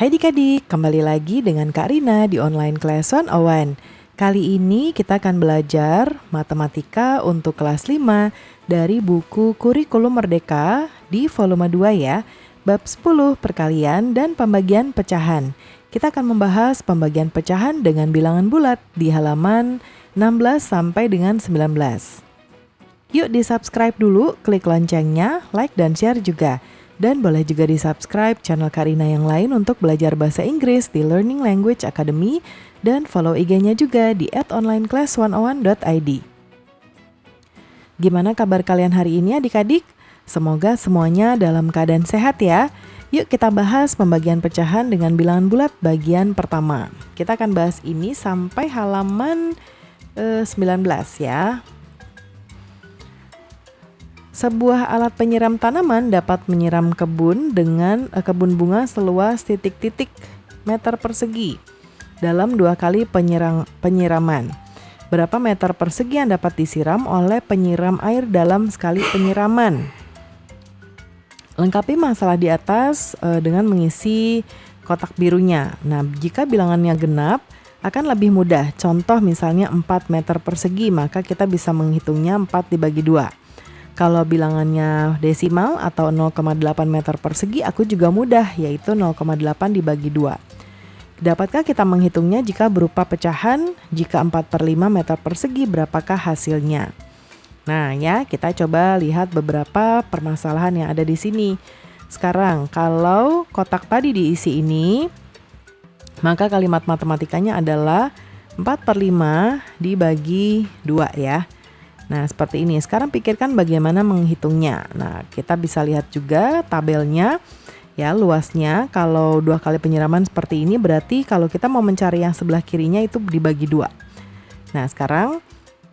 Hai adik-adik, kembali lagi dengan Kak Rina di online class 101. Kali ini kita akan belajar matematika untuk kelas 5 dari buku Kurikulum Merdeka di volume 2 ya, bab 10 perkalian dan pembagian pecahan. Kita akan membahas pembagian pecahan dengan bilangan bulat di halaman 16 sampai dengan 19. Yuk di-subscribe dulu, klik loncengnya, like dan share juga. Dan boleh juga di-subscribe channel Karina yang lain untuk belajar bahasa Inggris di Learning Language Academy dan follow IG-nya juga di @onlineclass101.id. Gimana kabar kalian hari ini adik-adik? Semoga semuanya dalam keadaan sehat ya. Yuk kita bahas pembagian pecahan dengan bilangan bulat bagian pertama. Kita akan bahas ini sampai halaman 19 ya. Sebuah alat penyiram tanaman dapat menyiram kebun dengan kebun bunga seluas titik-titik meter persegi dalam 2 kali penyiraman. Berapa meter persegi yang dapat disiram oleh penyiram air dalam sekali penyiraman? Lengkapi masalah di atas dengan mengisi kotak birunya. Nah, jika bilangannya genap akan lebih mudah. Contoh misalnya 4 meter persegi, maka kita bisa menghitungnya 4 dibagi 2. Kalau bilangannya desimal atau 0,8 meter persegi, aku juga mudah, yaitu 0,8 dibagi 2. Dapatkah kita menghitungnya jika berupa pecahan? Jika 4/5 meter persegi, berapakah hasilnya? Nah ya, kita coba lihat beberapa permasalahan yang ada di sini. Sekarang, kalau kotak tadi diisi ini, maka kalimat matematikanya adalah 4/5 dibagi 2 ya. Nah, seperti ini. Sekarang pikirkan bagaimana menghitungnya. Nah, kita bisa lihat juga tabelnya. Ya, luasnya kalau 2 kali penyiraman seperti ini berarti kalau kita mau mencari yang sebelah kirinya itu dibagi 2. Nah, sekarang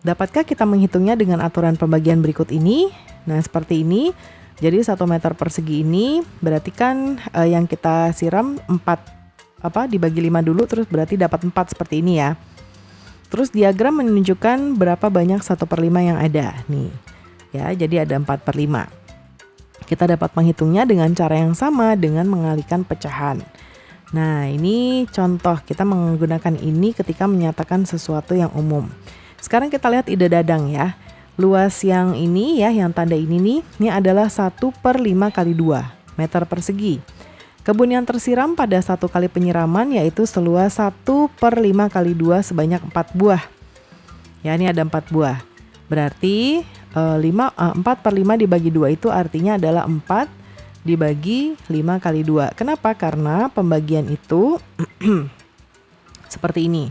dapatkah kita menghitungnya dengan aturan pembagian berikut ini? Nah, seperti ini. Jadi 1 meter persegi ini berarti kan yang kita siram 4 dibagi 5 dulu, terus berarti dapat 4 seperti ini ya. Terus diagram menunjukkan berapa banyak 1/5 yang ada. Nih, ya, jadi ada 4/5. Kita dapat menghitungnya dengan cara yang sama dengan mengalihkan pecahan. Nah, ini contoh kita menggunakan ini ketika menyatakan sesuatu yang umum. Sekarang kita lihat ide dadang ya. Luas yang ini ya, yang tanda ini nih, ini adalah 1/5 kali 2 meter persegi. Kebun yang tersiram pada 1 kali penyiraman yaitu seluas 1/5 kali 2 sebanyak 4 buah. Ya, ini ada 4 buah. Berarti 4/5 dibagi 2 itu artinya adalah 4 dibagi 5 kali 2. Kenapa? Karena pembagian itu seperti ini.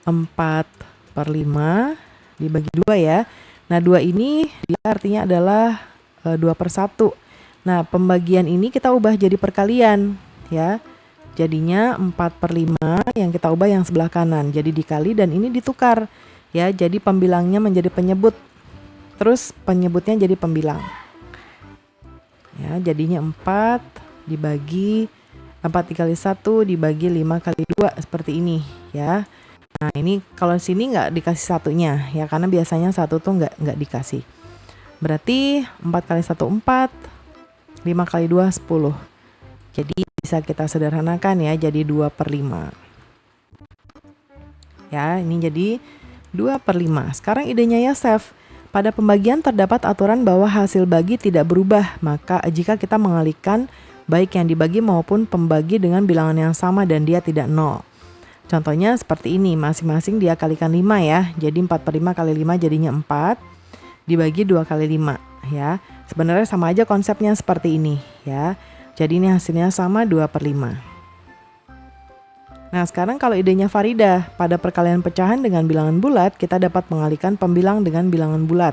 4/5 dibagi 2 ya. Nah, 2 ini dia artinya adalah 2/1. Nah, pembagian ini kita ubah jadi perkalian ya. Jadinya 4/5 yang kita ubah yang sebelah kanan. Jadi dikali dan ini ditukar ya. Jadi pembilangnya menjadi penyebut. Terus penyebutnya jadi pembilang. Ya, jadinya 4 dibagi 4 dikali 1 dibagi 5 kali 2 seperti ini ya. Nah, ini kalau sini nggak dikasih satunya ya, karena biasanya satu tuh nggak dikasih. Berarti 4 kali 1 4. 5 kali 2 10. Jadi bisa kita sederhanakan ya, jadi 2/5. Ya, ini jadi 2/5. Sekarang idenya Yosef. Pada pembagian terdapat aturan bahwa hasil bagi tidak berubah. Maka jika kita mengalihkan baik yang dibagi maupun pembagi dengan bilangan yang sama dan dia tidak 0. Contohnya seperti ini, masing-masing dia kalikan 5 ya. Jadi 4/5 kali 5 jadinya 4 dibagi 2 kali 5 ya. Sebenarnya sama aja konsepnya seperti ini ya. Jadi ini hasilnya sama 2/5. Nah, sekarang kalau idenya Farida, pada perkalian pecahan dengan bilangan bulat, kita dapat mengalihkan pembilang dengan bilangan bulat.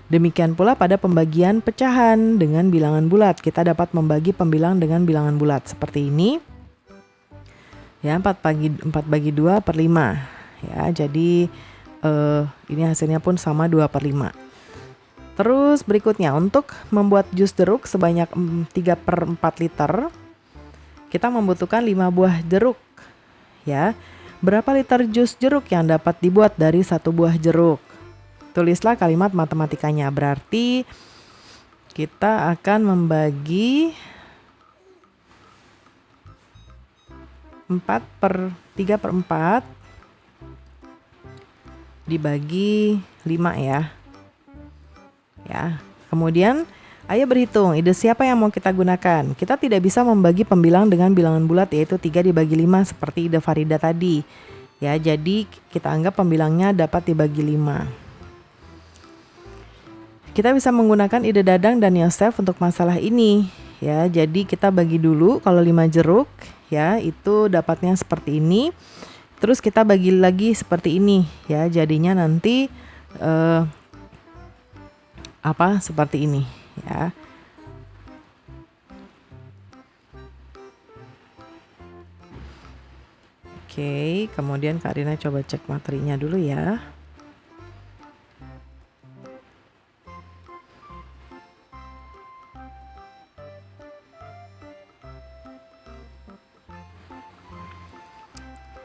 Demikian pula pada pembagian pecahan dengan bilangan bulat, kita dapat membagi pembilang dengan bilangan bulat. Seperti ini. Ya, 4 bagi 2/5. Ya, jadi ini hasilnya pun sama 2/5. Terus berikutnya, untuk membuat jus jeruk sebanyak 3/4 liter, kita membutuhkan 5 buah jeruk. Ya, berapa liter jus jeruk yang dapat dibuat dari 1 buah jeruk? Tulislah kalimat matematikanya. Berarti kita akan membagi 3/4 dibagi 5 ya. Kemudian ayo berhitung, ide siapa yang mau kita gunakan? Kita tidak bisa membagi pembilang dengan bilangan bulat, yaitu 3 dibagi 5 seperti ide Farida tadi. Ya, jadi kita anggap pembilangnya dapat dibagi 5. Kita bisa menggunakan ide Dadang dan Yosef untuk masalah ini. Ya, jadi kita bagi dulu, kalau 5 jeruk ya itu dapatnya seperti ini. Terus kita bagi lagi seperti ini ya, jadinya nanti seperti ini ya. Oke, kemudian Kak Rina coba cek materinya dulu ya.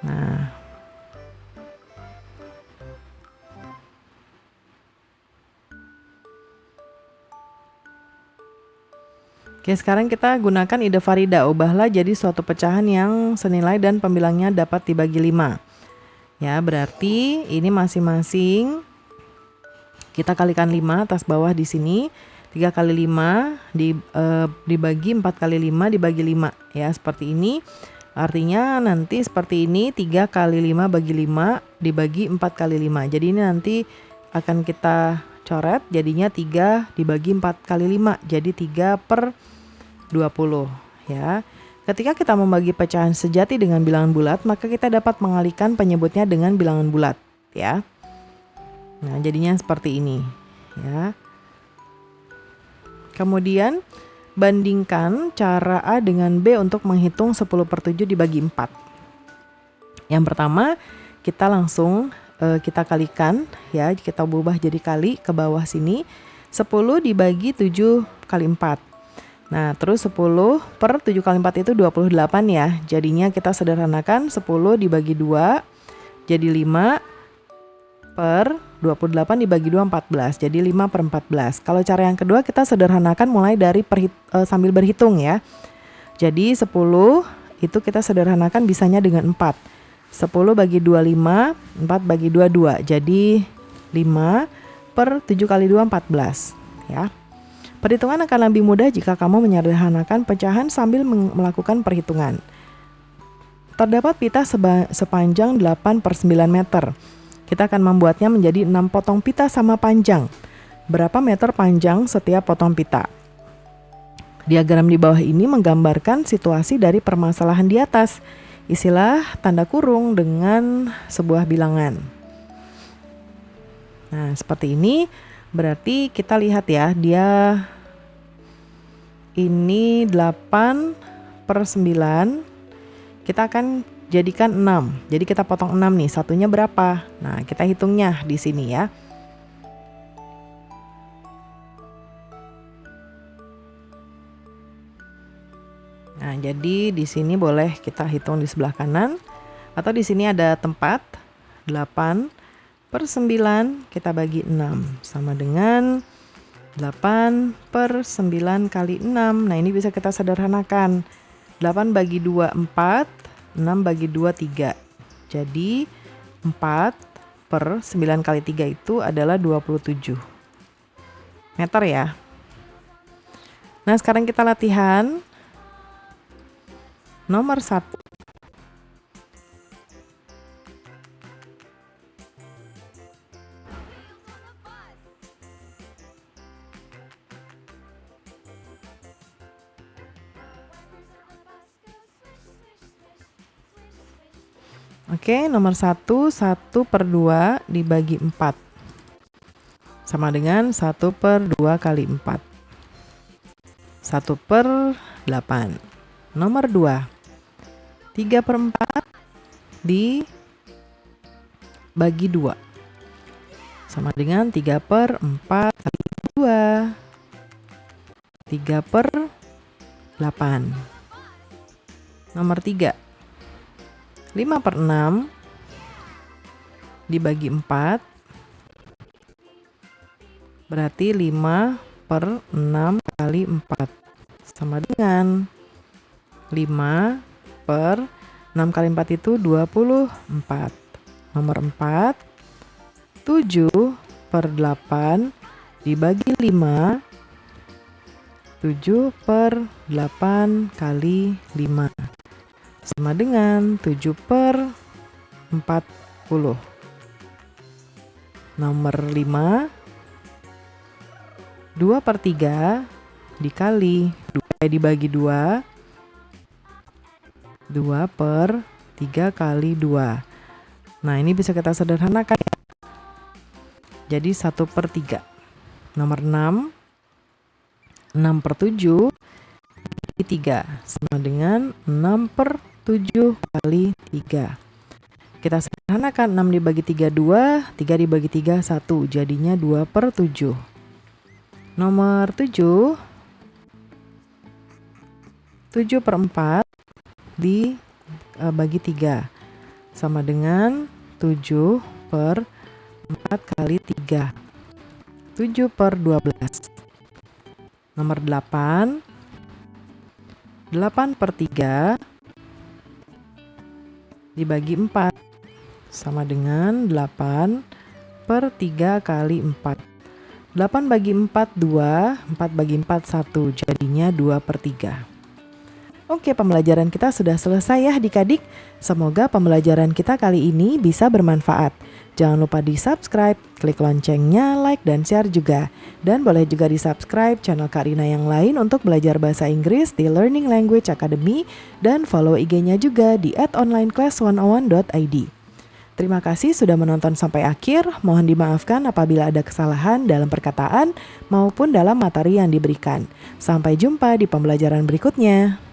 Nah, oke, sekarang kita gunakan ide Farida. Ubahlah jadi suatu pecahan yang senilai dan pembilangnya dapat dibagi 5. Ya, berarti ini masing-masing kita kalikan 5 atas bawah di sini. 3 kali 5 dibagi 4 kali 5 dibagi 5 ya, seperti ini. Artinya nanti seperti ini, 3 kali 5 bagi 5 dibagi 4 kali 5. Jadi ini nanti akan kita coret, jadinya 3 dibagi 4 kali 5. Jadi 3/20 ya. Ketika kita membagi pecahan sejati dengan bilangan bulat, maka kita dapat mengalihkan penyebutnya dengan bilangan bulat ya. Nah, jadinya seperti ini ya. Kemudian bandingkan cara A dengan B untuk menghitung 10/7 dibagi 4. Yang pertama, kita langsung kita kalikan ya, kita ubah jadi kali ke bawah sini. 10 dibagi 7 kali 4. Nah, terus 10/7 kali 4 itu 28 ya. Jadinya kita sederhanakan, 10 dibagi 2 jadi 5/28 dibagi 2 14. Jadi 5/14. Kalau cara yang kedua kita sederhanakan mulai dari sambil berhitung ya. Jadi 10 itu kita sederhanakan bisanya dengan 4. 10 bagi 2 5, 4 bagi 2 2. Jadi 5/7 kali 2 14 ya. Perhitungan akan lebih mudah jika kamu menyederhanakan pecahan sambil melakukan perhitungan. Terdapat pita sepanjang 8/9 meter. Kita akan membuatnya menjadi 6 potong pita sama panjang. Berapa meter panjang setiap potong pita? Diagram di bawah ini menggambarkan situasi dari permasalahan di atas. Isilah tanda kurung dengan sebuah bilangan. Nah, seperti ini. Berarti kita lihat ya, dia ini 8/9. Kita akan jadikan 6. Jadi kita potong 6 nih, satunya berapa? Nah, kita hitungnya di sini ya. Nah, jadi di sini boleh kita hitung di sebelah kanan atau di sini ada tempat 8/9 kita bagi 6 sama dengan 8/9 kali 6. Nah, ini bisa kita sederhanakan. 8 bagi 2 4, 6 bagi 2 3. Jadi 4/9 kali 3 itu adalah 27 meter ya. Nah, sekarang kita latihan nomor 1. Oke, nomor 1, 1/2 dibagi 4. Sama dengan 1/2 kali 4. 1/8. Nomor 2, 3/4 dibagi 2. Sama dengan 3/4 kali 2. 3/8. Nomor 3, 5/6 dibagi 4. Berarti 5/6 kali 4. Sama dengan 5/6 6 kali 4 itu 24. Nomor 4, 7 per 8 dibagi 5, 7 per 8 kali 5 sama dengan 7 per 40. Nomor 5, 2 per 3 dikali 2 dibagi 2, 2 per 3 kali 2. Nah, ini bisa kita sederhanakan ya. Jadi 1 per 3. Nomor 6, 6 per 7 dibagi 3 sama dengan 6 per 7 kali 3. Kita sederhanakan, 6 dibagi 3 2, 3 dibagi 3 1, jadinya 2 per 7. Nomor 7, 7 per 4 dibagi 3 sama dengan 7 per 4 kali 3, 7 per 12. Nomor 8, 8 per 3 dibagi 4 sama dengan 8 per 3 kali 4. 8 bagi 4 2, 4 bagi 4 1, jadinya 2 per 3. Oke, pembelajaran kita sudah selesai ya adik-adik. Semoga pembelajaran kita kali ini bisa bermanfaat. Jangan lupa di subscribe, klik loncengnya, like, dan share juga. Dan boleh juga di subscribe channel Kak Rina yang lain untuk belajar bahasa Inggris di Learning Language Academy. Dan follow IG-nya juga di @onlineclass101.id. Terima kasih sudah menonton sampai akhir. Mohon dimaafkan apabila ada kesalahan dalam perkataan maupun dalam materi yang diberikan. Sampai jumpa di pembelajaran berikutnya.